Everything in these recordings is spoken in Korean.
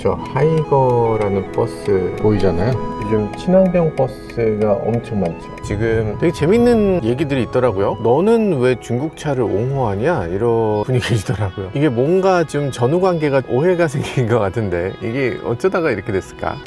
저 하이거라는 버스 보이잖아요. 요즘 친환경 버스가 엄청 많죠. 지금 되게 재밌는 얘기들이 있더라고요. 너는 왜 중국차를 옹호하냐? 이런 분위기이더라고요. 이게 뭔가 좀 전후관계가 오해가 생긴 것 같은데 이게 어쩌다가 이렇게 됐을까?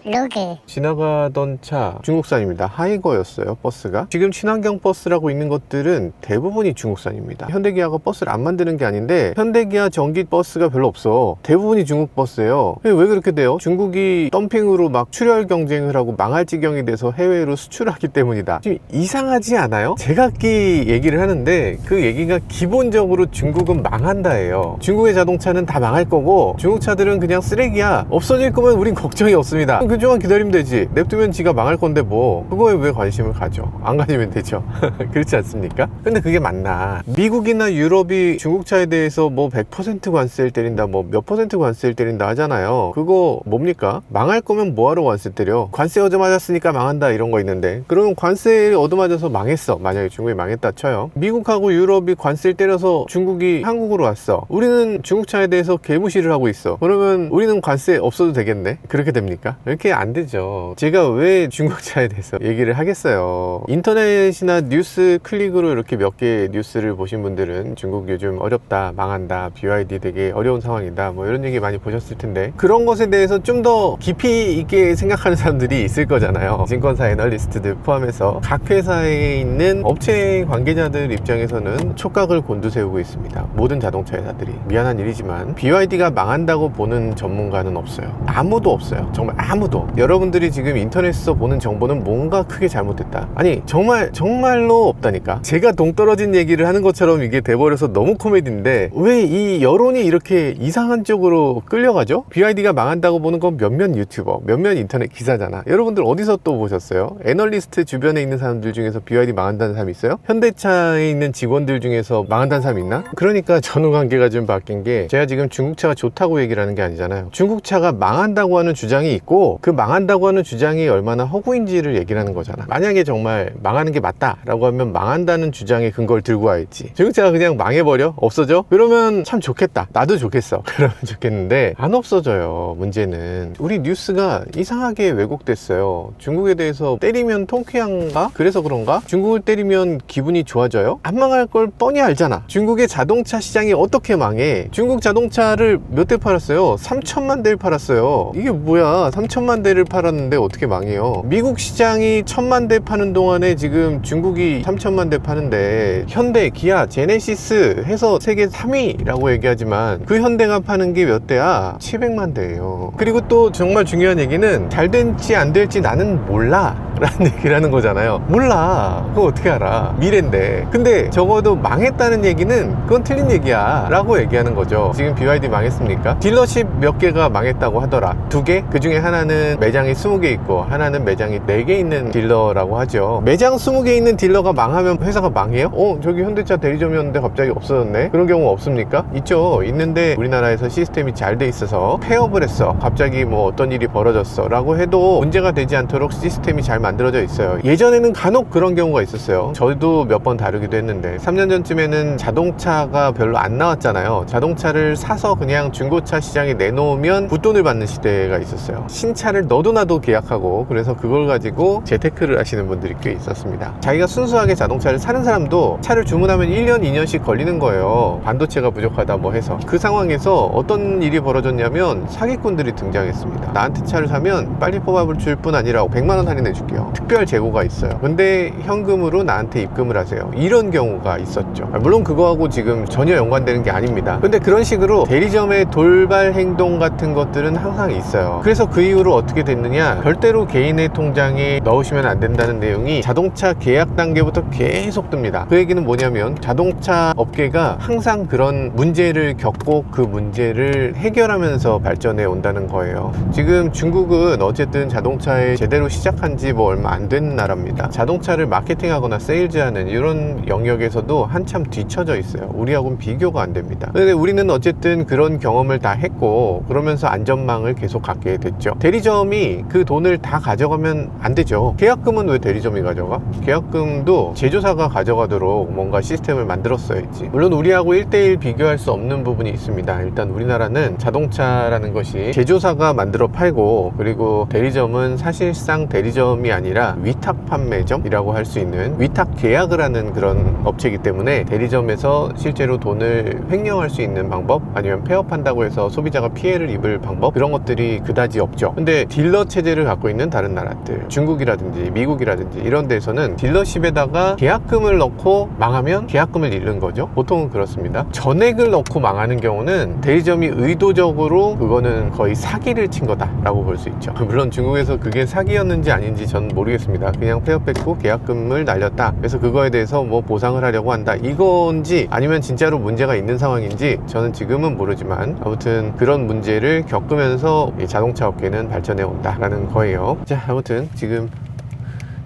로그 지나가던 차 중국산입니다. 하이거였어요, 버스가. 지금 친환경 버스라고 있는 것들은 대부분이 중국산입니다. 현대기아가 버스를 안 만드는 게 아닌데 현대기아 전기 버스가 별로 없어. 대부분이 중국 버스예요. 왜 그렇게 돼요? 중국이 덤핑으로 막 출혈 경쟁을 하고 망할 지경이 돼서 해외로 수출하기 때문이다. 지금 이상하지 않아요? 제각기 얘기를 하는데 그 얘기가 기본적으로 중국은 망한다예요. 중국의 자동차는 다 망할 거고 중국 차들은 그냥 쓰레기야. 없어질 거면 우린 걱정이 없습니다. 그동안 기다리면 되지. 냅두면 지가 망할 건데 뭐 그거에 왜 관심을 가져? 안 가지면 되죠. 그렇지 않습니까? 근데 그게 맞나? 미국이나 유럽이 중국차에 대해서 뭐 100% 관세를 때린다, 뭐 몇 퍼센트 관세를 때린다 하잖아요. 그거 뭡니까? 망할 거면 뭐하러 관세 때려? 관세 얻어맞았으니까 망한다 이런 거 있는데 그러면 관세 얻어맞아서 망했어. 만약에 중국이 망했다 쳐요. 미국하고 유럽이 관세를 때려서 중국이 한국으로 왔어. 우리는 중국차에 대해서 개무시를 하고 있어. 그러면 우리는 관세 없어도 되겠네? 그렇게 됩니까? 이렇게 안 되죠. 제가 왜 중국차에 대해서 얘기를 하겠어요. 인터넷이나 뉴스 클릭으로 이렇게 몇 개 뉴스를 보신 분들은 중국 요즘 어렵다, 망한다, BYD 되게 어려운 상황이다, 뭐 이런 얘기 많이 보셨을 텐데 그런 것에 대해서 좀 더 깊이 있게 생각하는 사람들이 있을 거잖아요. 증권사 애널리스트들 포함해서 각 회사에 있는 업체 관계자들 입장에서는 촉각을 곤두세우고 있습니다. 모든 자동차 회사들이. 미안한 일이지만 BYD가 망한다고 보는 전문가는 없어요. 아무도 없어요. 정말 아무도. 여러분들이 지금 인터넷에서 보는 정보는 뭔가 크게 잘못됐다. 아니 정말로 없다니까. 제가 동떨어진 얘기를 하는 것처럼 이게 돼버려서 너무 코미디인데 왜 이 여론이 이렇게 이상한 쪽으로 끌려가죠? BYD가 망한다고 보는 건 몇몇 유튜버, 몇몇 인터넷 기사잖아. 여러분들 어디서 또 보셨어요? 애널리스트 주변에 있는 사람들 중에서 BYD 망한다는 사람이 있어요? 현대차에 있는 직원들 중에서 망한다는 사람이 있나? 그러니까 전후관계가 좀 바뀐 게 제가 지금 중국차가 좋다고 얘기를 하는 게 아니잖아요. 중국차가 망한다고 하는 주장이 있고 그 망한다고 하는 주장이 얼마나 허구인지를 얘기를 하는 거잖아. 만약에 정말 망하는 게 맞다라고 하면 망한다는 주장에 근거를 들고 와야지. 중국차가 그냥 망해버려? 없어져? 그러면 참 좋겠다. 나도 좋겠어. 그러면 좋겠는데 안 없어져요. 문제는 우리 뉴스가 이상하게 왜곡됐어요. 중국에 대해서 때리면 통쾌한가? 그래서 그런가? 중국을 때리면 기분이 좋아져요? 안 망할 걸 뻔히 알잖아. 중국의 자동차 시장이 어떻게 망해? 중국 자동차를 몇 대 팔았어요? 3천만 대를 팔았어요. 이게 뭐야? 3천만 대를 팔았는데 어떻게 망해요? 미국 시장이 1,000만 대 파는 동안에 지금 중국이 3천만 대 파는데 현대, 기아, 제네시스 해서 세계 3위라고 얘기하지만 그 현대가 파는 게 몇 대야? 700만 대예요. 그리고 또 정말 중요한 얘기는 잘 될지 안 될지 나는 몰라 라는 얘기를 하는 거잖아요. 몰라. 그거 어떻게 알아? 미래인데. 근데 적어도 망했다는 얘기는 그건 틀린 얘기야 라고 얘기하는 거죠. 지금 BYD 망했습니까? 딜러십 몇 개가 망했다고 하더라. 2개? 그 중에 하나는 매장이 20개 있고 하나는 매장이 4개 있는 딜러라고 하죠. 매장 20개 있는 딜러가 망하면 회사가 망해요? 저기 현대차 대리점이었는데 갑자기 없어졌네? 그런 경우 없습니까? 있죠. 있는데 우리나라에서 시스템이 잘 돼 있어서 폐업을 했어. 갑자기 뭐 어떤 일이 벌어졌어 라고 해도 문제가 되지 않도록 시스템이 잘 만들어져 있어요. 예전에는 간혹 그런 경우가 있었어요. 저도 몇 번 다루기도 했는데 3년 전쯤에는 자동차가 별로 안 나왔잖아요. 자동차를 사서 그냥 중고차 시장에 내놓으면 굿돈을 받는 시대가 있었어요. 신차를 너도 나도 계약하고 그래서 그걸 가지고 재테크를 하시는 분들이 꽤 있었습니다. 자기가 순수하게 자동차를 사는 사람도 차를 주문하면 1년, 2년씩 걸리는 거예요. 반도체가 부족하다 뭐 해서. 그 상황에서 어떤 일이 벌어졌냐면 사기꾼들이 등장했습니다. 나한테 차를 사면 빨리 뽑아볼 줄 뿐 아니라 100만 원 할인해 줄게요. 특별 재고가 있어요. 근데 현금으로 나한테 입금을 하세요. 이런 경우가 있었죠. 물론 그거하고 지금 전혀 연관되는 게 아닙니다. 근데 그런 식으로 대리점의 돌발 행동 같은 것들은 항상 있어요. 그래서 그 이후로 어떻게 됐느냐, 절대로 개인의 통장에 넣으시면 안 된다는 내용이 자동차 계약 단계부터 계속 뜹니다. 그 얘기는 뭐냐면 자동차 업계가 항상 그런 문제를 겪고 그 문제를 해결하면서 발전해 온다는 거예요. 지금 중국은 어쨌든 자동차에 제대로 시작한 지 뭐 얼마 안 된 나라입니다. 자동차를 마케팅하거나 세일즈하는 이런 영역에서도 한참 뒤처져 있어요. 우리하고는 비교가 안 됩니다. 근데 우리는 어쨌든 그런 경험을 다 했고 그러면서 안전망을 계속 갖게 됐죠. 대리점 대리점이 그 돈을 다 가져가면 안 되죠. 계약금은 왜 대리점이 가져가? 계약금도 제조사가 가져가도록 뭔가 시스템을 만들었어야지. 물론 우리하고 1대1 비교할 수 없는 부분이 있습니다. 일단 우리나라는 자동차라는 것이 제조사가 만들어 팔고, 그리고 대리점은 사실상 대리점이 아니라 위탁 판매점이라고 할 수 있는 위탁 계약을 하는 그런 업체이기 때문에 대리점에서 실제로 돈을 횡령할 수 있는 방법, 아니면 폐업한다고 해서 소비자가 피해를 입을 방법, 그런 것들이 그다지 없죠. 근데 딜러 체제를 갖고 있는 다른 나라들, 중국이라든지 미국이라든지 이런 데서는 딜러십에다가 계약금을 넣고 망하면 계약금을 잃는 거죠. 보통은 그렇습니다. 전액을 넣고 망하는 경우는 대리점이 의도적으로 그거는 거의 사기를 친 거다라고 볼 수 있죠. 물론 중국에서 그게 사기였는지 아닌지 전 모르겠습니다. 그냥 폐업했고 계약금을 날렸다, 그래서 그거에 대해서 뭐 보상을 하려고 한다, 이건지 아니면 진짜로 문제가 있는 상황인지 저는 지금은 모르지만, 아무튼 그런 문제를 겪으면서 이 자동차 업계는 발전해 온다라는 거예요. 자, 아무튼 지금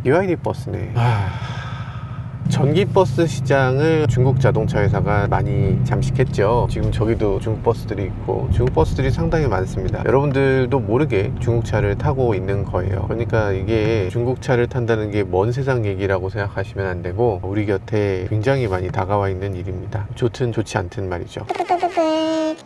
BYD 버스네. 전기버스 시장을 중국 자동차 회사가 많이 잠식했죠. 지금 저기도 중국 버스들이 있고, 중국 버스들이 상당히 많습니다. 여러분들도 모르게 중국 차를 타고 있는 거예요. 그러니까 이게 중국 차를 탄다는 게 먼 세상 얘기라고 생각하시면 안 되고, 우리 곁에 굉장히 많이 다가와 있는 일입니다. 좋든 좋지 않든 말이죠.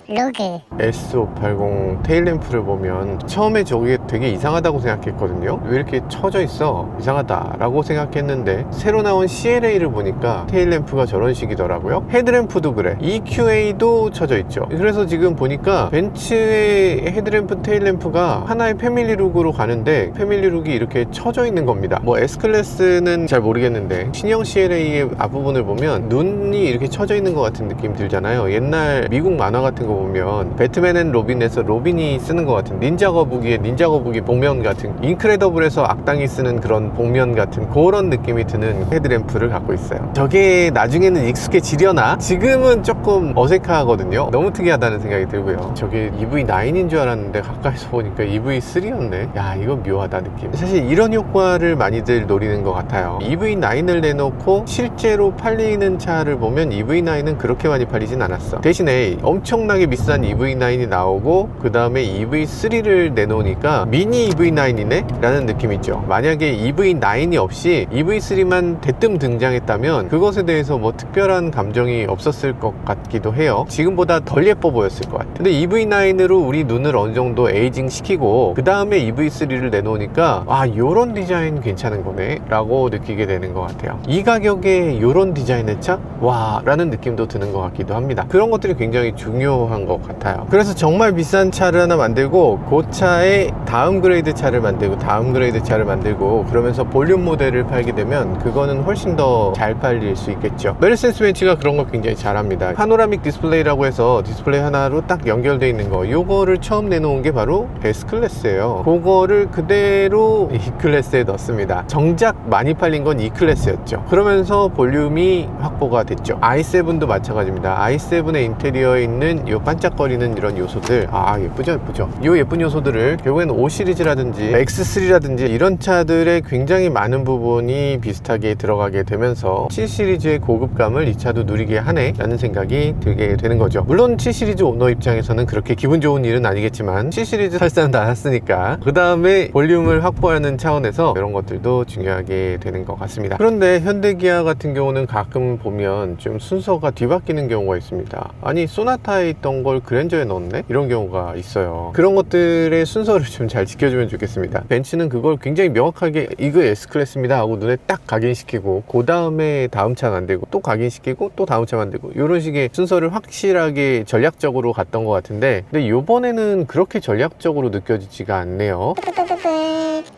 로그. S580 테일램프를 보면 처음에 저게 되게 이상하다고 생각했거든요. 왜 이렇게 쳐져 있어? 이상하다 라고 생각했는데, 새로 나온 CLA를 보니까 테일램프가 저런 식이더라고요. 헤드램프도 그래. EQA도 쳐져 있죠. 그래서 지금 보니까 벤츠의 헤드램프 테일램프가 하나의 패밀리룩으로 가는데, 패밀리룩이 이렇게 쳐져 있는 겁니다. 뭐 S클래스는 잘 모르겠는데, 신형 CLA의 앞부분을 보면 눈이 이렇게 쳐져 있는 것 같은 느낌 들잖아요. 옛날 미국 만화 같은 거 보면 배트맨 앤 로빈에서 로빈이 쓰는 것 같은, 닌자 거북이의 닌자 거북이 복면 같은, 인크레더블에서 악당이 쓰는 그런 복면 같은 그런 느낌이 드는 헤드램프를 갖고 있어요. 저게 나중에는 익숙해지려나? 지금은 조금 어색하거든요. 너무 특이하다는 생각이 들고요. 저게 EV9인 줄 알았는데 가까이서 보니까 EV3였네. 야, 이거 묘하다 느낌. 사실 이런 효과를 많이들 노리는 것 같아요. EV9을 내놓고 실제로 팔리는 차를 보면 EV9은 그렇게 많이 팔리진 않았어. 대신에 엄청나게 비싼 EV9이 나오고, 그 다음에 EV3를 내놓으니까 미니 EV9이네? 라는 느낌이 있죠. 만약에 EV9이 없이 EV3만 대뜸 등장했다면 그것에 대해서 뭐 특별한 감정이 없었을 것 같기도 해요. 지금보다 덜 예뻐 보였을 것 같아요. 근데 EV9으로 우리 눈을 어느 정도 에이징 시키고, 그 다음에 EV3를 내놓으니까 아, 요런 디자인 괜찮은 거네 라고 느끼게 되는 것 같아요. 이 가격에 요런 디자인의 차? 와, 라는 느낌도 드는 것 같기도 합니다. 그런 것들이 굉장히 중요한 것 같아요. 그래서 정말 비싼 차를 하나 만들고, 그 차에 다음 그레이드 차를 만들고, 다음 그레이드 차를 만들고, 그러면서 볼륨 모델을 팔게 되면 그거는 훨씬 더 잘 팔릴 수 있겠죠. 메르세데스 벤츠가 그런 걸 굉장히 잘합니다. 파노라믹 디스플레이라고 해서 디스플레이 하나로 딱 연결되어 있는 거, 요거를 처음 내놓은 게 바로 S클래스예요. 그거를 그대로 E클래스에 넣습니다. 정작 많이 팔린 건 E클래스였죠. 그러면서 볼륨이 확보가 됐죠. i7도 마찬가지입니다. i7의 인테리어에 있는 요 반짝거리는 이런 요소들, 아, 예쁘죠, 예쁘죠. 요 예쁜 요소들을 결국엔 5 시리즈라든지 X3라든지 이런 차들의 굉장히 많은 부분이 비슷하게 들어가게 되면서 7 시리즈의 고급감을 이 차도 누리게 하네 라는 생각이 들게 되는 거죠. 물론 7 시리즈 오너 입장에서는 그렇게 기분 좋은 일은 아니겠지만, 7 시리즈 살 사람 다 샀으니까 그 다음에 볼륨을 확보하는 차원에서 이런 것들도 중요하게 되는 것 같습니다. 그런데 현대기아 같은 경우는 가끔 보면 좀 순서가 뒤바뀌는 경우가 있습니다. 아니, 소나타에 있던 걸 그랜저에 넣었네? 이런 경우가 있어요. 그런 것들의 순서를 좀 잘 지켜주면 좋겠습니다. 벤츠는 그걸 굉장히 명확하게 이거 S클래스입니다 하고 눈에 딱 각인시키고, 그 다음에 다음 차 만들고, 또 각인시키고, 또 다음 차 만들고, 이런 식의 순서를 확실하게 전략적으로 갔던 것 같은데, 근데 이번에는 그렇게 전략적으로 느껴지지가 않네요.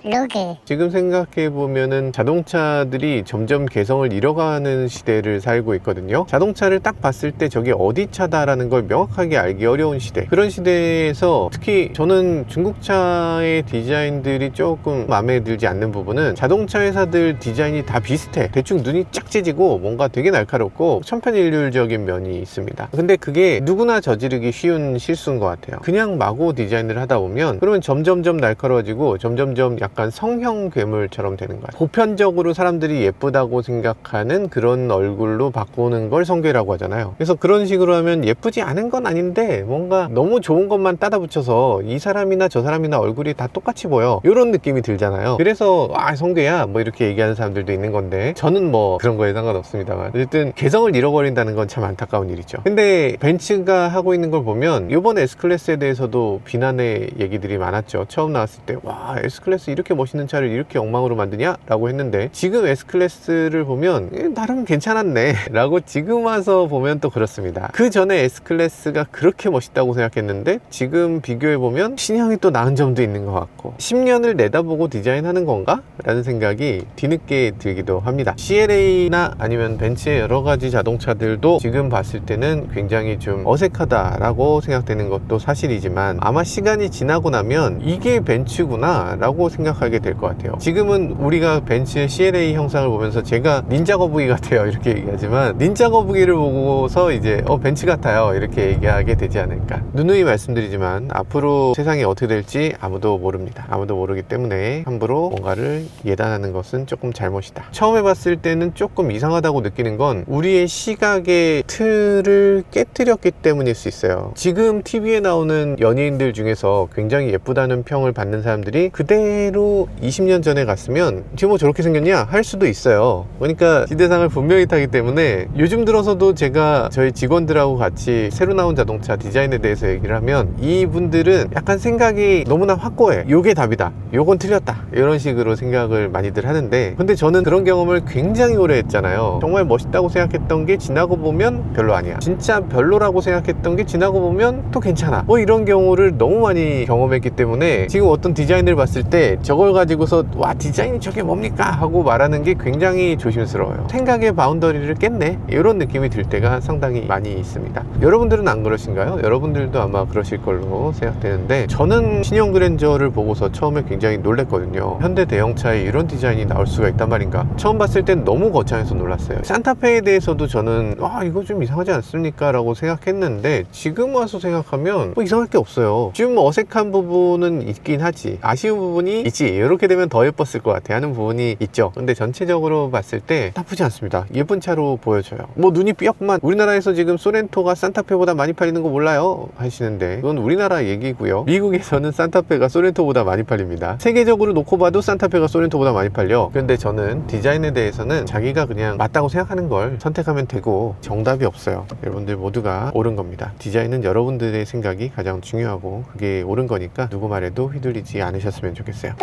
로그. 지금 생각해보면은 자동차들이 점점 개성을 잃어가는 시대를 살고 있거든요. 자동차를 딱 봤을 때 저게 어디 차다라는 걸 명확하게 알기 어려운 시대, 그런 시대에서 특히 저는 중국차의 디자인들이 조금 마음에 들지 않는 부분은, 자동차 회사들 디자인이 다 비슷해. 대충 눈이 쫙 찢어지고 뭔가 되게 날카롭고 천편일률적인 면이 있습니다. 근데 그게 누구나 저지르기 쉬운 실수인 것 같아요. 그냥 마구 디자인을 하다 보면, 그러면 점점점 날카로워지고 점점점 약간 약간 성형 괴물처럼 되는 거야. 보편적으로 사람들이 예쁘다고 생각하는 그런 얼굴로 바꾸는 걸 성괴라고 하잖아요. 그래서 그런 식으로 하면 예쁘지 않은 건 아닌데 뭔가 너무 좋은 것만 따다 붙여서 이 사람이나 저 사람이나 얼굴이 다 똑같이 보여, 이런 느낌이 들잖아요. 그래서 성괴야 뭐 이렇게 얘기하는 사람들도 있는 건데, 저는 뭐 그런 거에 상관없습니다만 어쨌든 개성을 잃어버린다는 건 참 안타까운 일이죠. 근데 벤츠가 하고 있는 걸 보면 이번 S클래스에 대해서도 비난의 얘기들이 많았죠. 처음 나왔을 때 와, S클래스 이렇게 멋있는 차를 이렇게 엉망으로 만드냐? 라고 했는데, 지금 S클래스를 보면 나름 괜찮았네 라고 지금 와서 보면 또 그렇습니다. 그 전에 S클래스가 그렇게 멋있다고 생각했는데 지금 비교해보면 신형이 또 나은 점도 있는 것 같고, 10년을 내다보고 디자인하는 건가? 라는 생각이 뒤늦게 들기도 합니다. CLA나 아니면 벤츠의 여러 가지 자동차들도 지금 봤을 때는 굉장히 좀 어색하다라고 생각되는 것도 사실이지만, 아마 시간이 지나고 나면 이게 벤츠구나 라고 생각하게 될 것 같아요. 지금은 우리가 벤츠의 CLA 형상을 보면서 제가 닌자 거북이 같아요 이렇게 얘기하지만, 닌자 거북이를 보고서 이제 벤츠 같아요 이렇게 얘기하게 되지 않을까. 누누이 말씀드리지만 앞으로 세상이 어떻게 될지 아무도 모릅니다. 아무도 모르기 때문에 함부로 뭔가를 예단하는 것은 조금 잘못이다. 처음에 봤을 때는 조금 이상하다고 느끼는 건 우리의 시각의 틀을 깨뜨렸기 때문일 수 있어요. 지금 TV에 나오는 연예인들 중에서 굉장히 예쁘다는 평을 받는 사람들이 그대로 20년 전에 갔으면 지금 뭐 저렇게 생겼냐? 할 수도 있어요. 그러니까 시대상을 분명히 타기 때문에 요즘 들어서도 제가 저희 직원들하고 같이 새로 나온 자동차 디자인에 대해서 얘기를 하면 이분들은 약간 생각이 너무나 확고해. 요게 답이다. 요건 틀렸다. 이런 식으로 생각을 많이들 하는데, 근데 저는 그런 경험을 굉장히 오래 했잖아요. 정말 멋있다고 생각했던 게 지나고 보면 별로 아니야. 진짜 별로라고 생각했던 게 지나고 보면 또 괜찮아. 뭐 이런 경우를 너무 많이 경험했기 때문에 지금 어떤 디자인을 봤을 때 저걸 가지고서 와, 디자인이 저게 뭡니까? 하고 말하는 게 굉장히 조심스러워요. 생각의 바운더리를 깼네? 이런 느낌이 들 때가 상당히 많이 있습니다. 여러분들은 안 그러신가요? 여러분들도 아마 그러실 걸로 생각되는데, 저는 신형 그랜저를 보고서 처음에 굉장히 놀랬거든요. 현대 대형차에 이런 디자인이 나올 수가 있단 말인가. 처음 봤을 땐 너무 거창해서 놀랐어요. 산타페에 대해서도 저는 이거 좀 이상하지 않습니까? 라고 생각했는데 지금 와서 생각하면 뭐 이상할 게 없어요. 좀 어색한 부분은 있긴 하지, 아쉬운 부분이 있지, 이렇게 되면 더 예뻤을 것 같아 하는 부분이 있죠. 근데 전체적으로 봤을 때 나쁘지 않습니다. 예쁜 차로 보여져요. 뭐 눈이 삐었구만, 우리나라에서 지금 소렌토가 산타페보다 많이 팔리는 거 몰라요? 하시는데 그건 우리나라 얘기고요. 미국에서는 산타페가 소렌토보다 많이 팔립니다. 세계적으로 놓고 봐도 산타페가 소렌토보다 많이 팔려. 그런데 저는 디자인에 대해서는 자기가 그냥 맞다고 생각하는 걸 선택하면 되고, 정답이 없어요. 여러분들 모두가 옳은 겁니다. 디자인은 여러분들의 생각이 가장 중요하고 그게 옳은 거니까 누구 말에도 휘둘리지 않으셨으면 좋겠어요.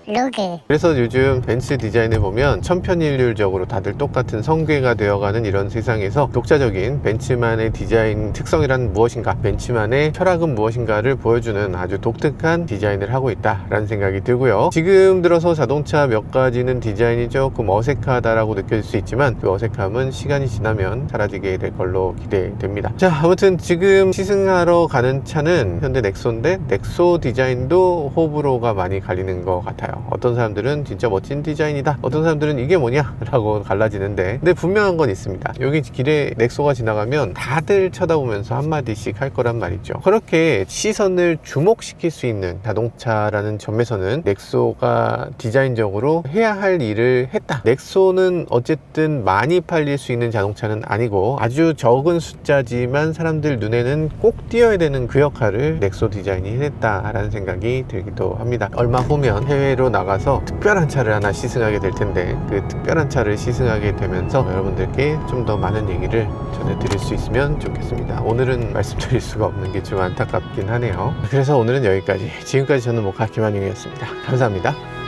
로그. 그래서 요즘 벤츠 디자인을 보면 천편일률적으로 다들 똑같은 성괴가 되어가는 이런 세상에서 독자적인 벤츠만의 디자인 특성이란 무엇인가, 벤츠만의 철학은 무엇인가를 보여주는 아주 독특한 디자인을 하고 있다라는 생각이 들고요. 지금 들어서 자동차 몇 가지는 디자인이 조금 어색하다라고 느껴질 수 있지만 그 어색함은 시간이 지나면 사라지게 될 걸로 기대됩니다. 자, 아무튼 지금 시승하러 가는 차는 현대 넥소인데, 넥소 디자인도 호불호가 많이 갈리는 것 같아요. 어떤 사람들은 진짜 멋진 디자인이다, 어떤 사람들은 이게 뭐냐 라고 갈라지는데, 근데 분명한 건 있습니다. 여기 길에 넥소가 지나가면 다들 쳐다보면서 한마디씩 할 거란 말이죠. 그렇게 시선을 주목시킬 수 있는 자동차라는 점에서는 넥소가 디자인적으로 해야 할 일을 했다. 넥소는 어쨌든 많이 팔릴 수 있는 자동차는 아니고 아주 적은 숫자지만 사람들 눈에는 꼭 띄어야 되는 그 역할을 넥소 디자인이 해냈다라는 생각이 들기도 합니다. 얼마 후면 해외로 나가서 특별한 차를 하나 시승하게 될 텐데, 그 특별한 차를 시승하게 되면서 여러분들께 좀 더 많은 얘기를 전해드릴 수 있으면 좋겠습니다. 오늘은 말씀드릴 수가 없는 게 좀 안타깝긴 하네요. 그래서 오늘은 여기까지. 지금까지 저는 모카 김한용이었습니다. 감사합니다.